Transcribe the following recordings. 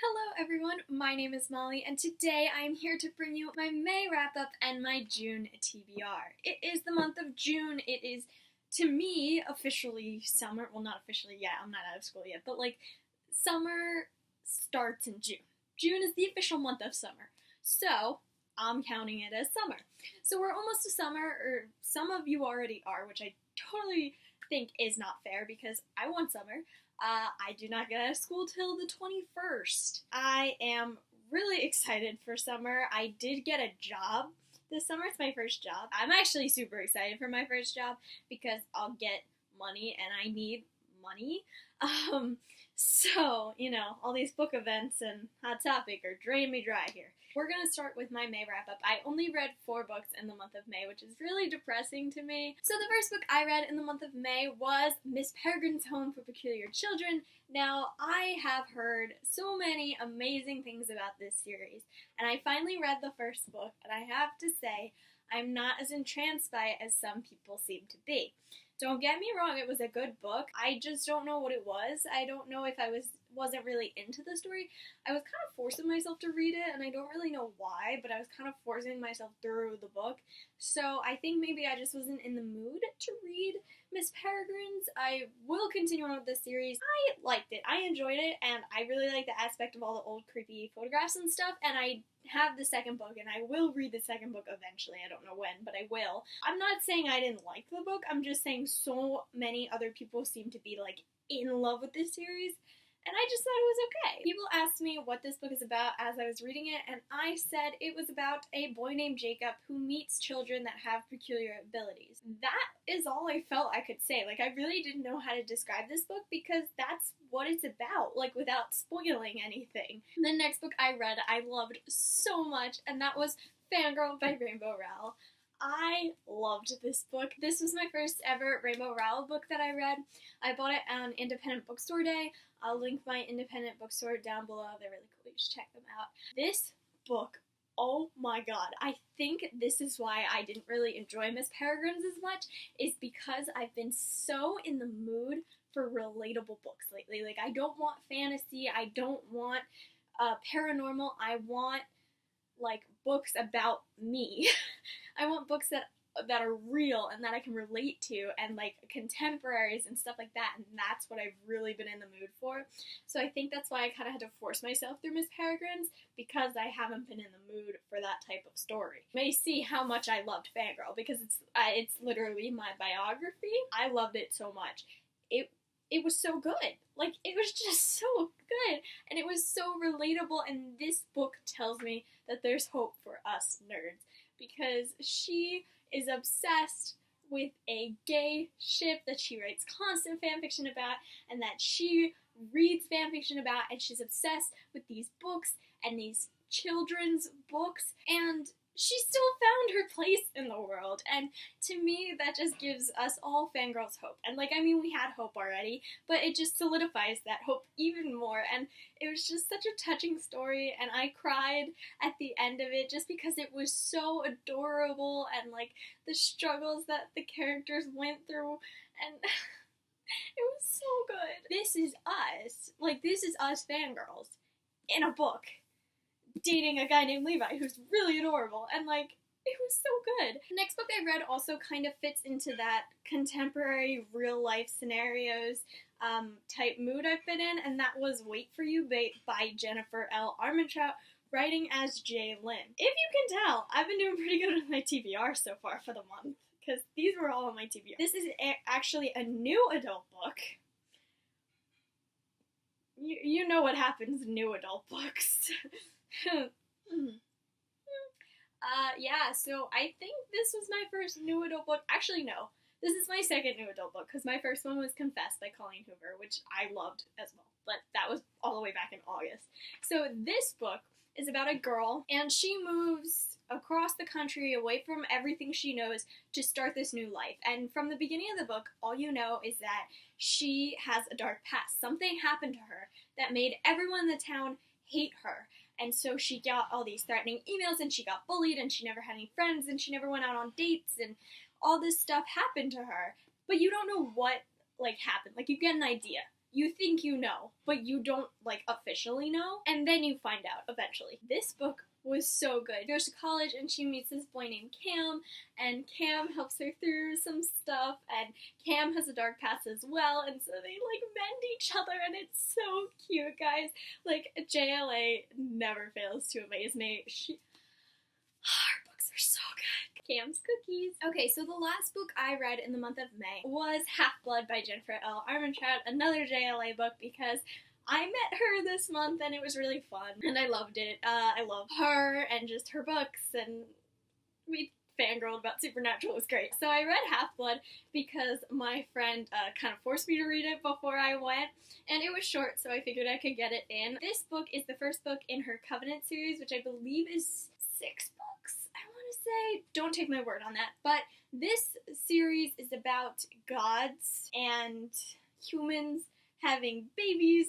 Hello everyone, my name is Molly, and today I am here to bring you my May wrap-up and my June TBR. It is the month of June. It is, to me, officially summer. Well, not officially yet, I'm not out of school yet, but summer starts in June. June is the official month of summer, so I'm counting it as summer. So we're almost to summer, or some of you already are, which I totally think is not fair because I want summer. I do not get out of school till the 21st. I am really excited for summer. I did get a job this summer. It's my first job. I'm actually super excited for my first job because I'll get money and I need money. So, all these book events and Hot Topic are draining me dry here. We're going to start with my May wrap-up. I only read 4 books in the month of May, which is really depressing to me. So the first book I read in the month of May was Miss Peregrine's Home for Peculiar Children. Now, I have heard so many amazing things about this series, and I finally read the first book, and I have to say, I'm not as entranced by it as some people seem to be. Don't get me wrong, it was a good book. I just don't know what it was. I don't know if I wasn't really into the story. I was kind of forcing myself to read it, and I don't really know why, but I was kind of forcing myself through the book. So I think maybe I just wasn't in the mood to read Miss Peregrine's. I will continue on with this series. I liked it. I enjoyed it, and I really like the aspect of all the old creepy photographs and stuff, and I have the second book, and I will read the second book eventually. I don't know when, but I will. I'm not saying I didn't like the book. I'm just saying so many other people seem to be, in love with this series, and I just thought it was okay. People asked me what this book is about as I was reading it, and I said it was about a boy named Jacob who meets children that have peculiar abilities. That is all I felt I could say. I really didn't know how to describe this book because that's what it's about, without spoiling anything. The next book I read I loved so much, and that was Fangirl by Rainbow Rowell. I loved this book. This was my first ever Rainbow Rowell book that I read. I bought it on Independent Bookstore Day. I'll link my independent bookstore down below. They're really cool. You should check them out. This book, oh my god. I think this is why I didn't really enjoy Miss Peregrine's as much, is because I've been so in the mood for relatable books lately. I don't want fantasy. I don't want paranormal. I want books about me. I want books that are real and that I can relate to, and contemporaries and stuff like that, and that's what I've really been in the mood for. So I think that's why I kind of had to force myself through Miss Peregrine's, because I haven't been in the mood for that type of story. You may see how much I loved Fangirl, because it's literally my biography. I loved it so much. It was so good. It was just so good, and it was so relatable, and this book tells me that there's hope for us nerds, because she is obsessed with a gay ship that she writes constant fanfiction about, and that she reads fanfiction about, and she's obsessed with these books and these children's books, and she still found her place in the world, and to me, that just gives us all fangirls hope. And we had hope already, but it just solidifies that hope even more, and it was just such a touching story, and I cried at the end of it just because it was so adorable, and the struggles that the characters went through, and it was so good. This is us. This is us fangirls in a book, dating a guy named Levi who's really adorable, and it was so good. The next book I read also kind of fits into that contemporary real life scenarios type mood I've been in, and that was Wait For You by Jennifer L. Armentrout, writing as Jay Lynn. If you can tell, I've been doing pretty good with my TBR so far for the month, because these were all on my TBR. This is actually a new adult book. You know what happens in new adult books. Yeah, so I think this was my first new adult book. Actually, no. This is my second new adult book, because my first one was Confess by Colleen Hoover, which I loved as well, but that was all the way back in August. So this book is about a girl, and she moves across the country away from everything she knows to start this new life. And from the beginning of the book, all you know is that she has a dark past. Something happened to her that made everyone in the town hate her. And so she got all these threatening emails, and she got bullied, and she never had any friends, and she never went out on dates, and all this stuff happened to her. But you don't know what, happened. You get an idea. you think you know, but you don't, like, officially know, and then you find out eventually. This book was so good. She goes to college and she meets this boy named Cam, and Cam helps her through some stuff, and Cam has a dark past as well, and so they, like, mend each other, and it's so cute, guys. Like, JLA never fails to amaze me. Her books are so good. Cam's Cookies. Okay, so the last book I read in the month of May was Half-Blood by Jennifer L. Armentrout, another JLA book, because I met her this month and it was really fun and I loved it. I love her and just her books, and we fangirled about Supernatural. It was great. So I read Half-Blood because my friend kind of forced me to read it before I went, and it was short, so I figured I could get it in. This book is the first book in her Covenant series, which I believe is 6 books, I want to say. Don't take my word on that. But this series is about gods and humans having babies,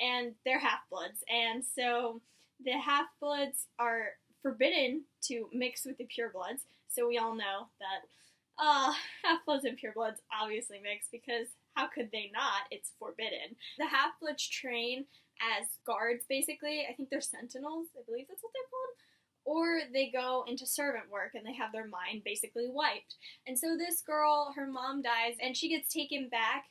and they're half-bloods. And so the half-bloods are forbidden to mix with the purebloods. So we all know that half-bloods and purebloods obviously mix, because how could they not? It's forbidden. The half-bloods train as guards, basically. I think they're sentinels. I believe that's what they're called. Or they go into servant work and they have their mind basically wiped. And so this girl, her mom dies, and she gets taken back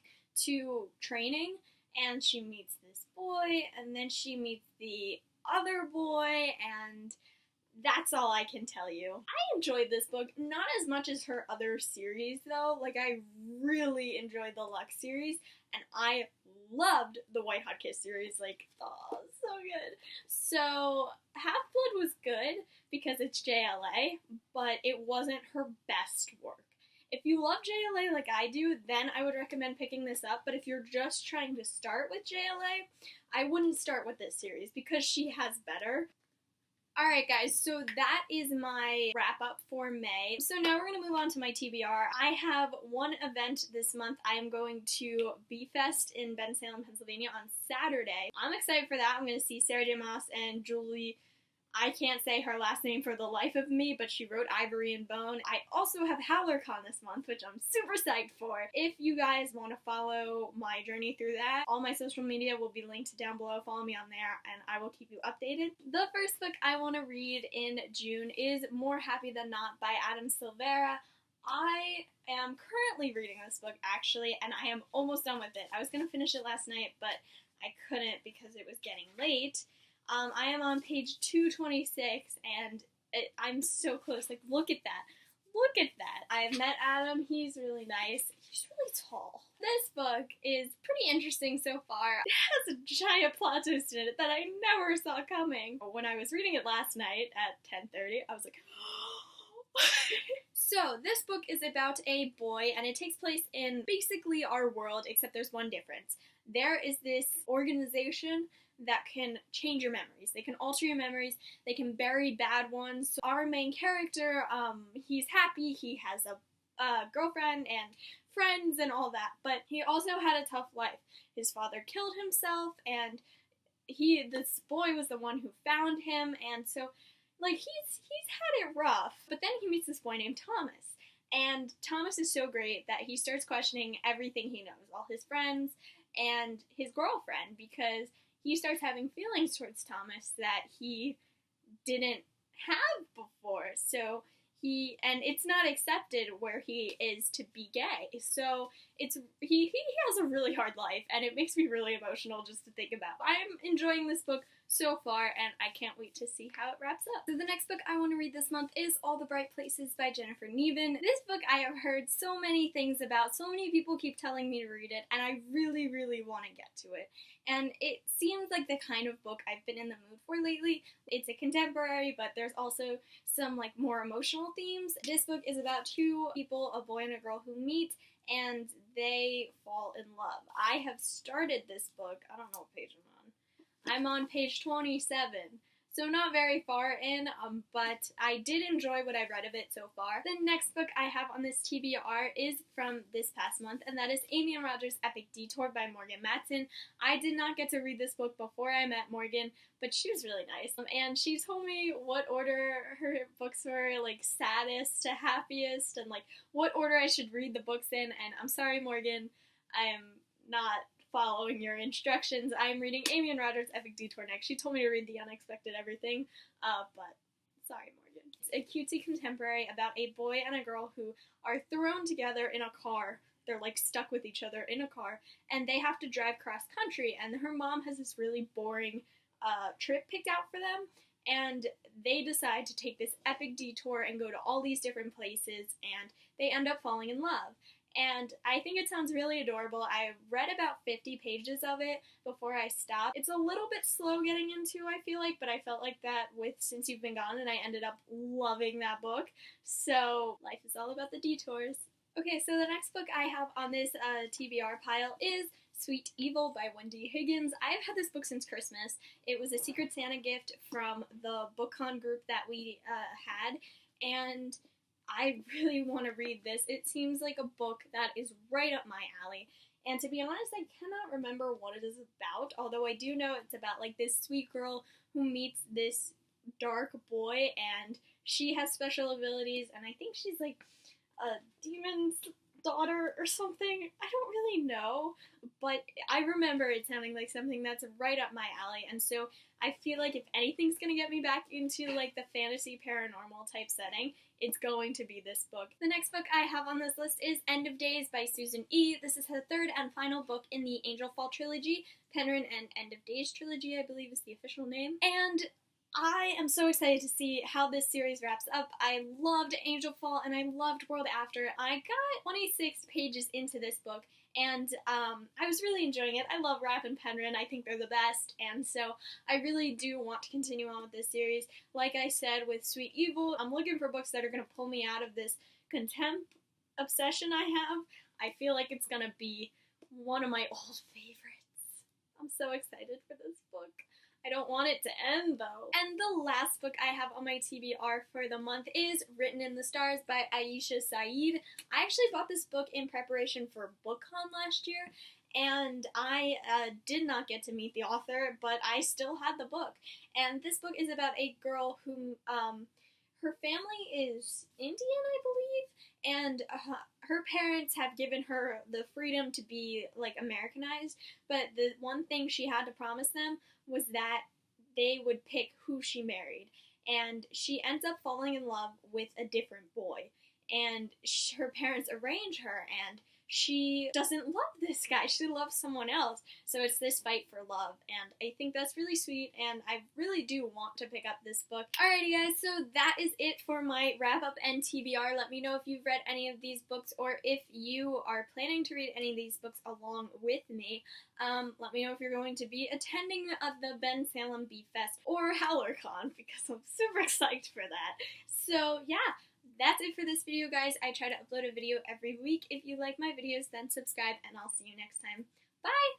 to training, and she meets this boy, and then she meets the other boy, and that's all I can tell you. I enjoyed this book, not as much as her other series though. Like, I really enjoyed the Lux series, and I loved the White Hot Kiss series. Like, oh, so good. So Half-Blood was good because it's JLA, but it wasn't her best work. If you love JLA like I do, then I would recommend picking this up, but if you're just trying to start with JLA, I wouldn't start with this series because she has better. Alright guys, so that is my wrap up for May. So now we're going to move on to my TBR. I have one event this month. I am going to B-Fest in Bensalem, Pennsylvania on Saturday. I'm excited for that. I'm going to see Sarah J. Maas and Julie. I can't say her last name for the life of me, but she wrote Ivory and Bone. I also have HowlerCon this month, which I'm super psyched for. If you guys want to follow my journey through that, all my social media will be linked down below. Follow me on there, and I will keep you updated. The first book I want to read in June is More Happy Than Not by Adam Silvera. I am currently reading this book, actually, and I am almost done with it. I was going to finish it last night, but I couldn't because it was getting late. I am on page 226, and I'm so close. Like, look at that. Look at that. I have met Adam. He's really nice. He's really tall. This book is pretty interesting so far. It has a giant plot twist in it that I never saw coming. When I was reading it last night at 10:30, I was like, So, this book is about a boy, and it takes place in basically our world, except there's one difference. There is this organization that can change your memories. They can alter your memories. They can bury bad ones. So our main character, he's happy. He has a girlfriend and friends and all that, but he also had a tough life. His father killed himself, and this boy was the one who found him, and so, like, he's had it rough. But then he meets this boy named Thomas, and Thomas is so great that he starts questioning everything he knows, all his friends and his girlfriend, because he starts having feelings towards Thomas that he didn't have before. So and it's not accepted where he is to be gay. So he has a really hard life, and it makes me really emotional just to think about. I'm enjoying this book so far, and I can't wait to see how it wraps up. So the next book I want to read this month is All the Bright Places by Jennifer Neven. This book I have heard so many things about. So many people keep telling me to read it, and I really, really want to get to it. And it seems like the kind of book I've been in the mood for lately. It's a contemporary, but there's also some, like, more emotional themes. This book is about 2 people, a boy and a girl, who meet, and they fall in love. I have started this book. I don't know what page I'm on. I'm on page 27, so not very far in, but I did enjoy what I've read of it so far. The next book I have on this TBR is from this past month, and that is Amy and Roger's Epic Detour by Morgan Matson. I did not get to read this book before I met Morgan, but she was really nice, and she told me what order her books were, like, saddest to happiest, and, like, what order I should read the books in, and I'm sorry, Morgan, I am not following your instructions. I'm reading Amy and Roger's Epic Detour next. She told me to read The Unexpected Everything, but sorry, Morgan. It's a cutesy contemporary about a boy and a girl who are thrown together in a car. They're like stuck with each other in a car, and they have to drive cross country, and her mom has this really boring trip picked out for them, and they decide to take this epic detour and go to all these different places, and they end up falling in love. And I think it sounds really adorable. I read about 50 pages of it before I stopped. It's a little bit slow getting into, I feel like, but I felt like that with Since You've Been Gone, and I ended up loving that book. So life is all about the detours. Okay, so the next book I have on this TBR pile is Sweet Evil by Wendy Higgins. I've had this book since Christmas. It was a Secret Santa gift from the BookCon group that we had, and I really want to read this. It seems like a book that is right up my alley. And to be honest, I cannot remember what it is about, although I do know it's about like this sweet girl who meets this dark boy, and she has special abilities, and I think she's like a demon's daughter or something. I don't really know, but I remember it sounding like something that's right up my alley, and so I feel like if anything's gonna get me back into like the fantasy paranormal type setting, it's going to be this book. The next book I have on this list is End of Days by Susan E. This is her third and final book in the Angel Fall trilogy. Penryn and End of Days trilogy, I believe, is the official name. And I am so excited to see how this series wraps up. I loved Angel Fall and I loved World After. I got 26 pages into this book, and I was really enjoying it. I love Raph and Penryn. I think they're the best, and so I really do want to continue on with this series. Like I said with Sweet Evil, I'm looking for books that are going to pull me out of this contempt obsession I have. I feel like it's going to be one of my old favorites. I'm so excited for this book. I don't want it to end, though. And the last book I have on my TBR for the month is Written in the Stars by Aisha Saeed. I actually bought this book in preparation for BookCon last year, and I did not get to meet the author, but I still had the book. And this book is about a girl who, her family is Indian, I believe, and her parents have given her the freedom to be, like, Americanized, but the one thing she had to promise them was that they would pick who she married. And she ends up falling in love with a different boy. And her parents arrange her, and she doesn't love this guy. She loves someone else. So it's this fight for love. And I think that's really sweet, and I really do want to pick up this book. Alrighty guys, so that is it for my wrap-up and TBR. Let me know if you've read any of these books, or if you are planning to read any of these books along with me. Let me know if you're going to be attending the Ben Salem Bee Fest or HowlerCon, because I'm super excited for that. So yeah, that's it for this video, guys. I try to upload a video every week. If you like my videos, then subscribe, and I'll see you next time. Bye!